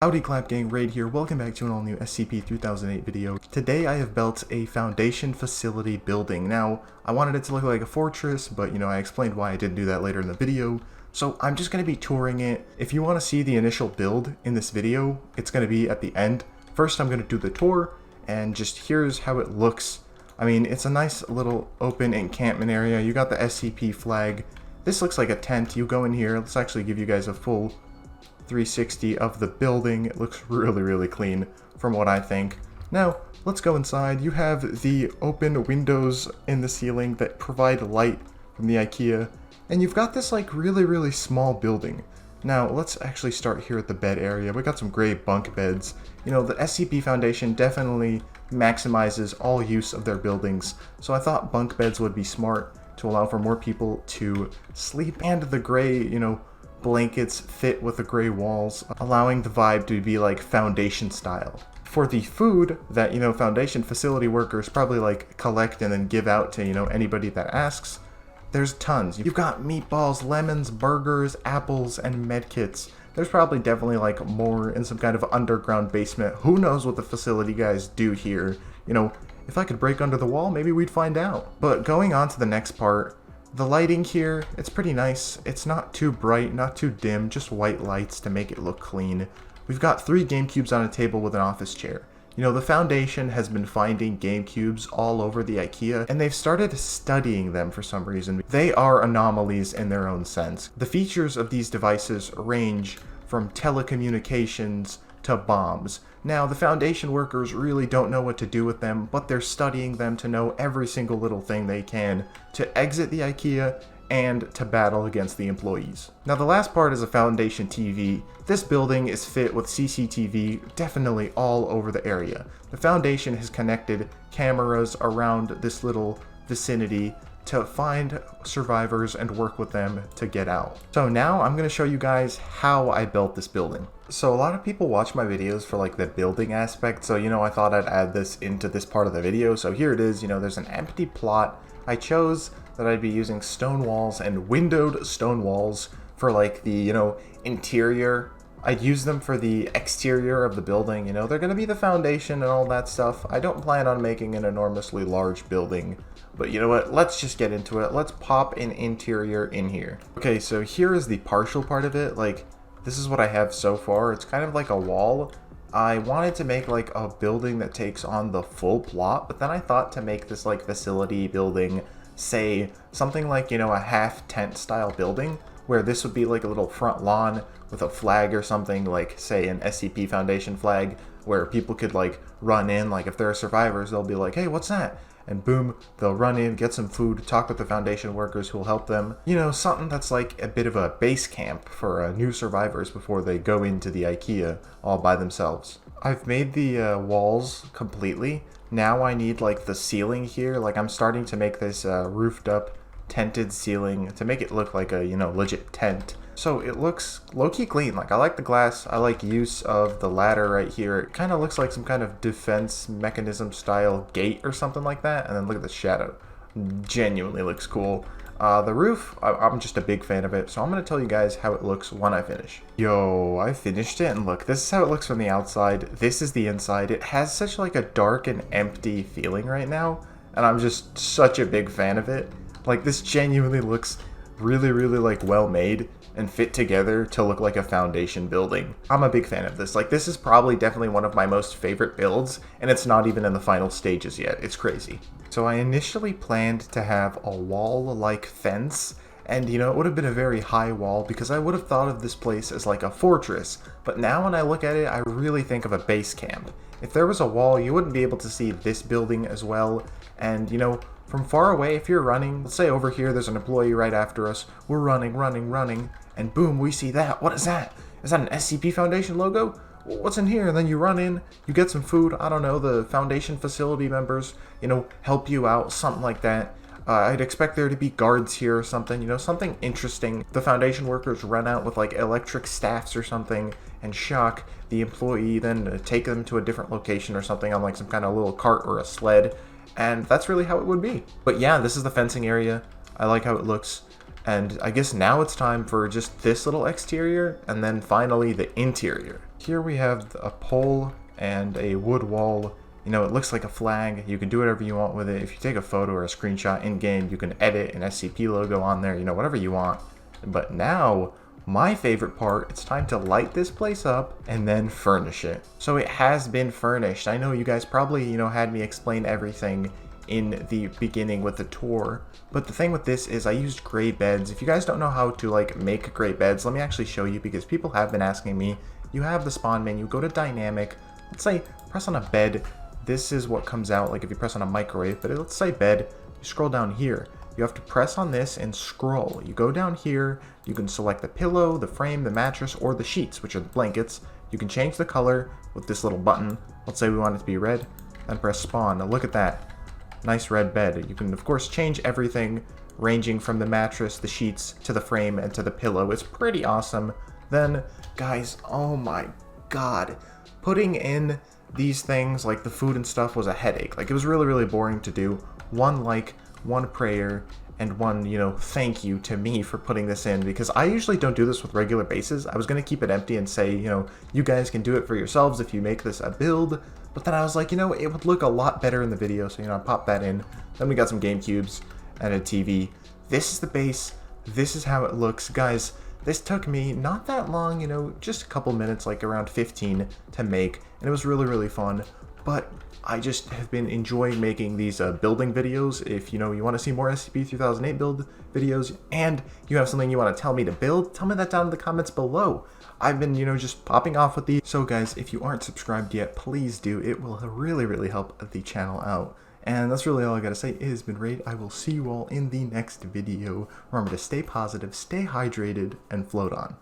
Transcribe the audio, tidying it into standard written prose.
Howdy Clap Gang, Raid here. Welcome back to an all-new SCP 3008 video. Today I have built a foundation facility building. Now, I wanted it to look like a fortress, but I explained why I didn't do that later in the video. So I'm just going to be touring it. If you want to see the initial build in this video, it's going to be at the end. First I'm going to do the tour, and just here's how it looks. I mean, it's a nice little open encampment area. You got the SCP flag. This looks like a tent. You go in here. Let's actually give you guys a full 360 of the building. It looks really clean from what I think. Now let's go inside. You have the open windows in the ceiling that provide light from the IKEA, and you've got this like really small building. Now let's actually start here at the bed area. We got some gray bunk beds. The SCP Foundation definitely maximizes all use of their buildings, so I thought bunk beds would be smart to allow for more people to sleep, and the gray blankets fit with the gray walls, allowing the vibe to be like Foundation style. For the food that Foundation facility workers probably like collect and then give out to anybody that asks, there's tons. You've got meatballs, lemons, burgers, apples, and medkits. There's probably definitely like more in some kind of underground basement. Who knows what the facility guys do here? If I could break under the wall, maybe we'd find out. But going on to the next part, the lighting here, it's pretty nice. It's not too bright, not too dim, just white lights to make it look clean. We've got 3 GameCubes on a table with an office chair. The Foundation has been finding GameCubes all over the IKEA, and they've started studying them for some reason. They are anomalies in their own sense. The features of these devices range from telecommunications to bombs. Now, the Foundation workers really don't know what to do with them, but they're studying them to know every single little thing they can to exit the IKEA and to battle against the employees. Now, the last part is a Foundation TV. This building is fit with CCTV definitely all over the area. The Foundation has connected cameras around this little vicinity to find survivors and work with them to get out. So now I'm going to show you guys how I built this building. So a lot of people watch my videos for like the building aspect, so I thought I'd add this into this part of the video. So here it is. There's an empty plot. I chose that I'd be using stone walls and windowed stone walls for like the interior. I'd use them for the exterior of the building. They're going to be the foundation and all that stuff. I don't plan on making an enormously large building, but you know what? Let's just get into it. Let's pop an interior in here. Okay, so here is the partial part of it. Like, this is what I have so far. It's kind of like a wall. I wanted to make like a building that takes on the full plot, but then I thought to make this like facility building, say something like, a half tent style building, where this would be like a little front lawn with a flag or something, like say an SCP Foundation flag, where people could like run in. Like if there are survivors, they'll be like, hey, what's that? And boom, they'll run in, get some food, talk with the Foundation workers who will help them. Something that's like a bit of a base camp for new survivors before they go into the IKEA all by themselves. I've made the walls completely. Now I need like the ceiling here. Like I'm starting to make this roofed up tented ceiling to make it look like a legit tent. So it looks low-key clean. Like I like the glass. I like use of the ladder right here. It kind of looks like some kind of defense mechanism style gate or something like that. And then look at the shadow. Genuinely looks cool. The roof, I'm just a big fan of it, so I'm going to tell you guys how it looks when I finish. Yo, I finished it, and look, this is how it looks from the outside. This is the inside. It has such like a dark and empty feeling right now, and I'm just such a big fan of it. Like, this genuinely looks really like well made and fit together to look like a Foundation building. I'm a big fan of this. Like, this is probably definitely one of my most favorite builds, and it's not even in the final stages yet. It's crazy. So I initially planned to have a wall-like fence, and it would have been a very high wall because I would have thought of this place as like a fortress. But now when I look at it, I really think of a base camp. If there was a wall, you wouldn't be able to see this building as well, and from far away, if you're running, let's say over here there's an employee right after us, we're running, and boom, we see that. What is that? Is that an SCP Foundation logo? What's in here? And then you run in, you get some food, I don't know, the Foundation facility members, help you out, something like that. I'd expect there to be guards here or something, something interesting. The Foundation workers run out with like electric staffs or something and shock the employee, then take them to a different location or something on like some kind of little cart or a sled. And that's really how it would be. But yeah, this is the fencing area. I like how it looks. And I guess now it's time for just this little exterior, and then finally the interior. Here we have a pole and a wood wall. You know, it looks like a flag. You can do whatever you want with it. If you take a photo or a screenshot in-game, you can edit an SCP logo on there, you know, whatever you want. But now, my favorite part, it's time to light this place up and then furnish it. So it has been furnished. I know you guys probably, you know, had me explain everything in the beginning with the tour, but the thing with this is I used gray beds. If you guys don't know how to like make gray beds, let me actually show you, because people have been asking me. You have the spawn menu, go to dynamic, let's say press on a bed. This is what comes out like if you press on a microwave, but let's say bed, you scroll down here. You have to press on this and scroll. You go down here, you can select the pillow, the frame, the mattress, or the sheets, which are the blankets. You can change the color with this little button. Let's say we want it to be red, and press spawn. Now look at that. Nice red bed. You can of course change everything, ranging from the mattress, the sheets, to the frame, and to the pillow. It's pretty awesome. Then, guys, oh my god. Putting in these things, like the food and stuff, was a headache. Like, it was really, really boring to do. One like, one prayer, and one, you know, thank you to me for putting this in, because I usually don't do this with regular bases. I was going to keep it empty and say, you know, you guys can do it for yourselves if you make this a build, but then I was like, you know, it would look a lot better in the video, so, you know, I popped that in. Then we got some game cubes and a TV. This is the base. This is how it looks. Guys, this took me not that long, you know, just a couple minutes, like around 15 to make, and it was really, really fun, but I just have been enjoying making these building videos. If, you know, you want to see more SCP-3008 build videos, and you have something you want to tell me to build, tell me that down in the comments below. I've been, you know, just popping off with these. So guys, if you aren't subscribed yet, please do. It will really, really help the channel out. And that's really all I gotta say. It has been Raid. I will see you all in the next video. Remember to stay positive, stay hydrated, and float on.